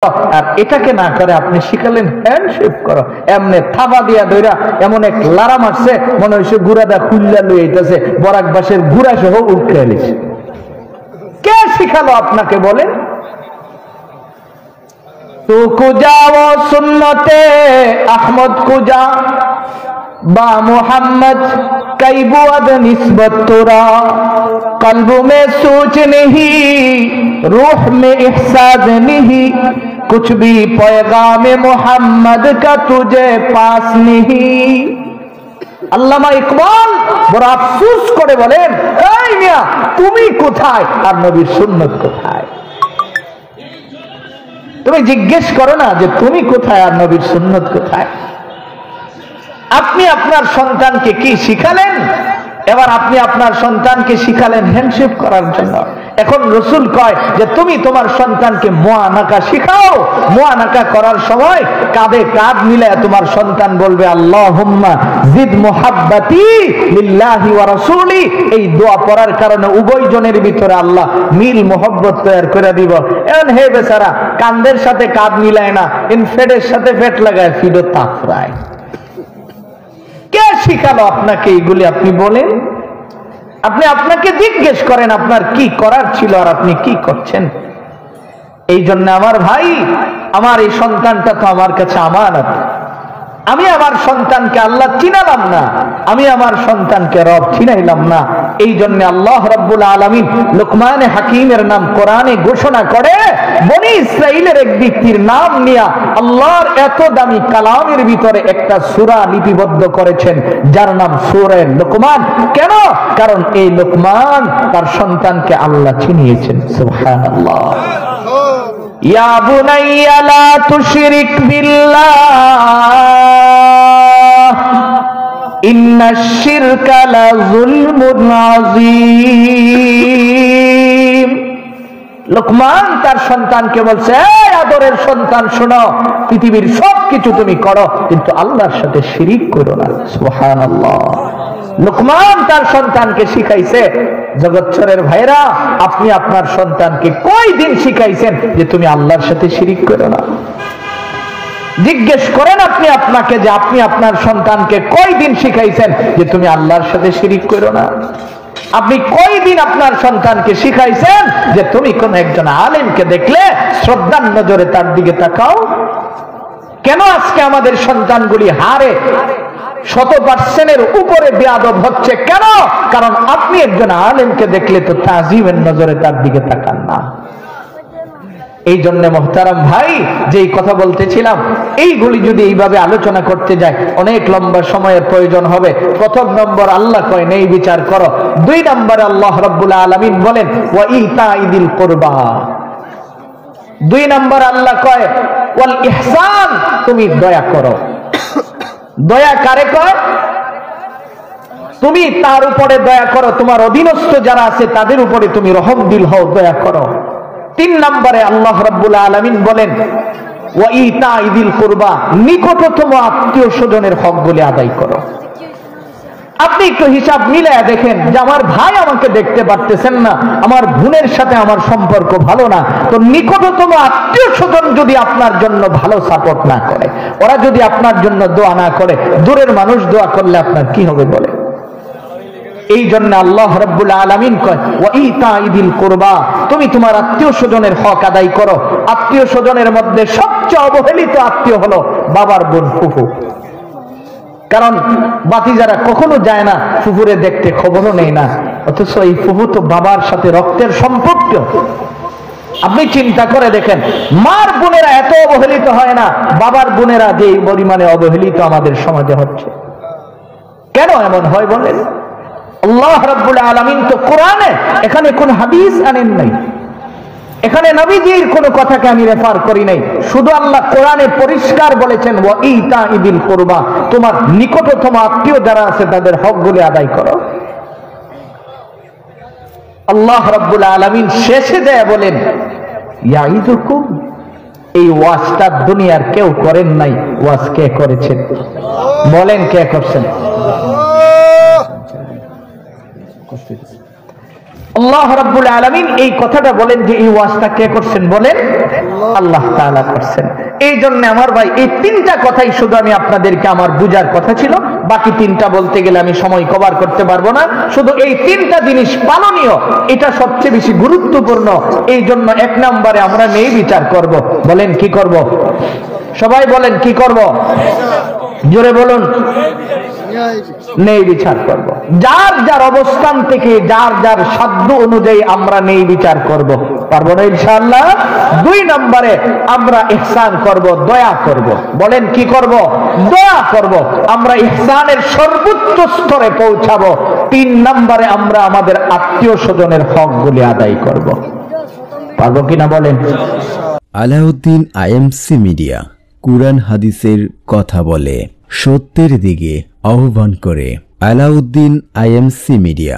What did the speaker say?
আর এটাকে না করে আপনি শিখালেন হ্যান্ডশেক করো, এমনি থাবা দিয়া দইরা এমন এক লারা মারছে মনে হয়েছে গুড়াদা খুল্লা লই আইতাছে, বরাক বাসের গুড়া সহ উঠে এলেছে। কে শিখালো আপনাকে বলেন? তো কুজা ও সুন্নতে আহমদ কুজা বা मोहम्मद कई बुअद निस्बत तुरा, कल्ब में सोच नहीं रूह में एहसास नहीं, कुछ भी पैगाम मोहम्मद का तुझे पास नहीं। আল্লামা ইকবাল বড় আফসোস করে বলেন, এই মিয়া তুমি কোথায় আর নবীর সুন্নাত কোথায়? তুমি জিজ্ঞেস করো না যে তুমি কোথায় আর নবীর সুন্নাত কোথায়? আপনি আপনার সন্তানকে কি শিখালেন? এবার আপনি আপনার সন্তানকে শিখালেন হ্যান্ডশেক করার জন্য। এখন রাসূল কয় যে তুমি তোমার সন্তানকে মুআনাকা শিখাও। মুআনাকা করার সময় কাঁধে কাঁধ মিলায় তোমার সন্তান বলবে আল্লাহুম্মা জিদ মুহাব্বাতি লিল্লাহি ওয়া রাসূলি। এই দোয়া পড়ার কারণে উভয় জনের ভিতরে আল্লাহ মিল মোহব্বত তৈরি করে দিব। এখন হে বেচারা কাঁধের সাথে কাঁধ মিলায় না, ফেটের সাথে ফেট লাগায় ফিডো তাফরায়। কে শিখালো আপনাকে এইগুলি? আপনি বলেন। আপনি আপনাকে জিজ্ঞেস করেন আপনার কি করার ছিল আর আপনি কি করছেন। এই জন্য আমার ভাই, আমার এই সন্তানটা তো আমার কাছে আমানত। আমি আমার সন্তানকে আল্লাহ চিনালাম না, আমি আমার সন্তানকে রব চিনাইলাম না। এই জন্য আল্লাহ রাব্বুল আলামিন লুকমান হাকিমের নাম কোরআনে ঘোষণা করে বনি ইসরাইলের এক ব্যক্তির নাম নিয়া আল্লাহর এত দামি কালামের ভিতরে একটা সূরা লিপিবদ্ধ করেছেন যার নাম সূরা লুকমান। কেন? কারণ এই লুকমান তার সন্তানকে আল্লাহ চিনিয়েছেন। সুবহানাল্লাহ। ইয়া বুনাইয়া লা তুশরিক বিল্লাহ ইন্নাশ শিরকা লাযুলমুন আযীম। লুকমান তার সন্তানকে বলছে, এই আদরের সন্তান শোনো, পৃথিবীর সবকিছু তুমি করো কিন্তু আল্লাহর সাথে শিরিক করো না। সুবহানাল্লাহ। লুকমান তার সন্তানকে শিখাইছে। জগৎচরের ভাইরা, আপনি আপনার সন্তানকে কয়দিন শিখাইছেন যে তুমি আল্লাহর সাথে শিরিক করো না? জিজ্ঞেস করেন আপনি আপনাকে যে আপনি আপনার সন্তানকে কয়দিন শিখাইছেন যে তুমি আল্লাহর সাথে শিরিক করো না? আপনি কয়দিন আপনার সন্তানকে শিখাইছেন যে তুমি কোন একজন আলেমকে দেখলে শ্রদ্ধার নজরে তার দিকে তাকাও? কেন আজকে আমাদের সন্তানগুলি হারে 100% উপরে বেয়াদব হচ্ছে? কেন? কারণ আপনি একজন আলেমকে দেখলে তো তাজিমের নজরে তার দিকে তাকান না। এই জন্য মোহতারাম ভাই, যেই কথা বলতেছিলাম, এইগুলি যদি এইভাবে আলোচনা করতে যায় অনেক লম্বা সময়ের প্রয়োজন হবে। প্রথম নম্বর, আল্লাহ কয় নেই বিচার করো। 2 নম্বরে আল্লাহ রাব্বুল আলামিন বলেন ওয়া ইতাইদিল কুরবা। 2 নম্বর আল্লাহ কয় ওয়াল ইহসান, তুমি দয়া করো। দয়া কারে কয়? তুমি তার উপরে দয়া করো, তোমার অধীনস্থ যারা আছে তাদের উপরে তুমি রহম দিল হও, দয়া করো। 3 নম্বরে আল্লাহ রাব্বুল আলামিন বলেন ওয়া ইতাইদিল কুরবা, নিকটতম আত্মীয় স্বজনের হকগুলি আদায় করো। আপনি একটু হিসাব মিলায়া দেখেন যে আমার ভাই আমাকে দেখতে পারতেছেন না, আমার বোনের সাথে আমার সম্পর্ক ভালো না, তো নিকটতম আত্মীয় স্বজন যদি আপনার জন্য ভালো সাপোর্ট না করে, ওরা যদি আপনার জন্য দোয়া না করে, দূরের মানুষ দোয়া করলে আপনার কি হবে বলে? এই জন্য আল্লাহ রাব্বুল আলামিন কয় ওয়া ইতাইদিল কুরবা, তুমি তোমার আত্মীয় স্বজনের হক আদায় করো। আত্মীয় স্বজনের মধ্যে সবচেয়ে অবহেলিত আত্মীয় হলো বাবার বোন, ফুফু। কারণ বাতিজারা কখনো যায় না ফুফুরে দেখতে, খবরও নেই না, অথচ এই ফুফু তো বাবার সাথে রক্তের সম্পর্ক। আপনি চিন্তা করে দেখেন, মার বোনেরা এত অবহেলিত হয় না, বাবার বোনেরা যে পরিমাণে অবহেলিত আমাদের সমাজে হচ্ছে। কেন এমন হয় বলেন? আল্লাহ রাব্বুল আলামিন তো কোরআনে এখানে কোন হাদিস আনেন নাই, এখানে নবীজির কোন কথাকে আমি রেফার করি নাই, শুধু আল্লাহ কোরআনে পরিষ্কার বলেছেন ওয়া ইতাইদিল কুরবা, তোমার নিকটতম আত্মীয় যারা আছে তাদের হকগুলি আদায় করো। আল্লাহ রাব্বুল আলামিন শেষে দেয়া বলেন ইয়াইদুকুম, এই ওয়াজটা দুনিয়ার কেউ করেন নাই, ওয়াজ কে করেছেন? বলেন কে করছেন? আল্লাহ রাব্বুল আলামিন এই কথাটা বলেন যে এই ওয়াজটা কে করছেন বলেন? আল্লাহ তাআলা করছেন। এই জন্য আমার ভাই এই তিনটা কথাই শুধু আমি আপনাদেরকে আমার বুঝার কথা ছিল, বাকি তিনটা বলতে গেলে আমি সময় কভার করতে পারবো না। শুধু এই তিনটা জিনিস পালনীয়, এটা সবচেয়ে বেশি গুরুত্বপূর্ণ। এই জন্য এক নম্বরে আমরা ন্যায় বিচার করব। বলেন কি করব? সবাই বলেন কি করব? জোরে বলুন। ন্যায় বিচার করব। যার যার অবস্থান থেকে যার যার সাধ্য অনুযায়ী আমরা ন্যায় বিচার করব। পারবো না ইনশাআল্লাহ? দুই নম্বরে আমরা ইহসান করব, দয়া করব। বলেন কি করব? দয়া করব। আমরা ইহসানের সর্বোচ্চ স্তরে পৌঁছাবো। তিন নম্বরে আমরা আমাদের আত্মীয় স্বজনের হকগুলি আদায় করব। পারবো কিনা বলেন? আলাউদ্দিন আইএমসি মিডিয়া কুরআন হাদিসের কথা বলে, সত্যের দিকে আহ্বান করে। Alauddin IMC media.